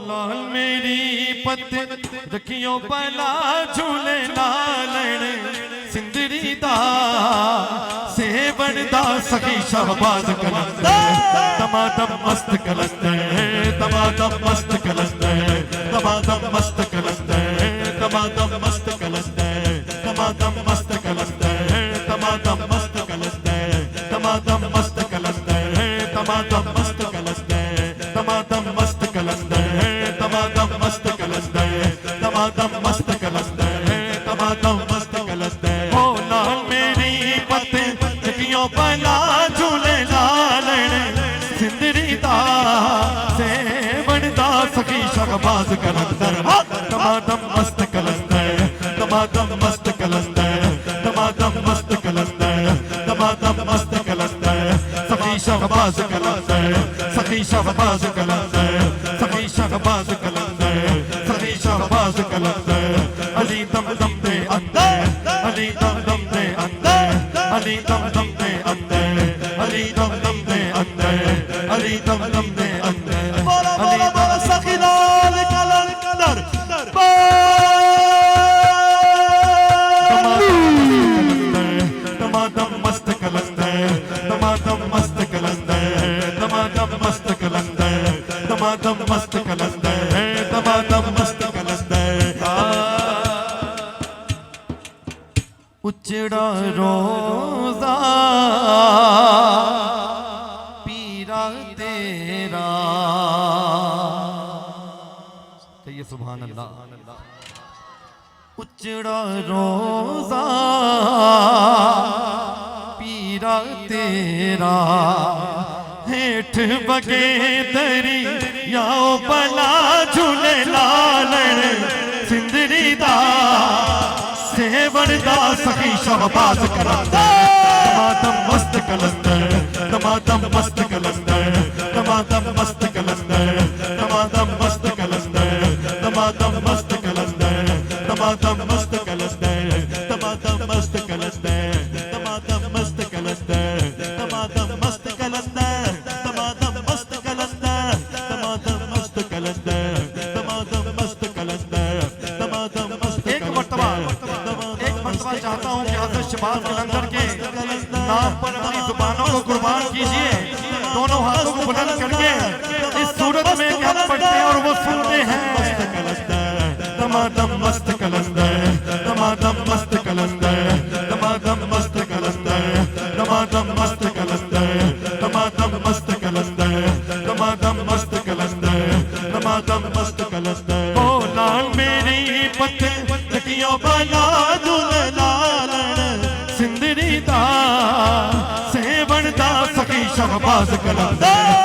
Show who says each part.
Speaker 1: लाल मेरी पत रखियो पला झूले नालण सिंदरी दा सेवन दा सखी शहबाज कलंदर दमादम मस्त कलंदर दमादम मस्त कलंदर दमादम मस्त कलंदर दमादम मस्त कलंदर दमादम मस्त कलंदर दमादम मस्त कलंदर दमादम मस्त कलंदर दमादम मस्त कलंदर दमादम मस्त कलंदर दमादम मस्त कलंदर दमादम मस्त कलंदर दमादम मस्त कलंदर ओ लाल मेरी पत जगियो पला झूले लालण सिंदरी दा सेवन दा सखी शहबाज कलंदर दमादम मस्त कलंदर दमादम मस्त कलंदर दमादम मस्त कलंदर दमादम मस्त कलंदर सखी शहबाज कलंदर सखी शहबाज कलंदर सखी शहबाज कलंदर सखी शहबाज कलंदर अली दम दम दे अंदर अली दम दम दे अंदर अली दम दम दे अंदर अली दम दम दे अंदर अली दम दम दे अंदर
Speaker 2: बोला बोला बोला सखी लाल कलंदर
Speaker 1: दमादम मस्त कलंदर दमादम मस्त कलंदर दमादम मस्त कलंदर दमादम मस्त कलंदर दमादम मस्त कलंदर उचड़ा रोजा पीरा तेरा कहिए सुभान अल्लाह उचड़ा रोजा पीरा तेरा हेठ बगे दरी याओ बला झूले लालण सिंदरी दा सेवन दा सखी शहबाज कलंदर दमादम मस्त कलंदर दमादम मस्त कलंदर दमादम मस्त कलंदर दमादम मस्त कलंदर दमादम मस्त कलंदर दमादम मस्त कलंदर दमादम मस्त कलंदर दमादम मस्त कलंदर दमादम मस्त कलंदर दमादम मस्त कलंदर दमादम मस्त कलंदर दमादम मस्त कलंदर दमादम मस्त एक मर्तबा चाहता हूँ कि हज़रत शहबाज कलंदर के नाम पर अपनी जुबानों को कुर्बान कीजिए दोनों हाथों को बुलंद करके इस सूरत में कि हम पढ़ते हैं और वो सुनते हैं दमादम मस्त कलंदर दमादम मस्त कलंदर दमादम मस्त कलंदर दमादम मस्त कलंदर दमादम मस्त कलंदर दमादम मस्त कलंदर दमादम मस्त कलंदर ओ लाल मेरी पत लकियों बला झूले लालण सिंदरी दा सेवन दा सखी शहबाज कलंदर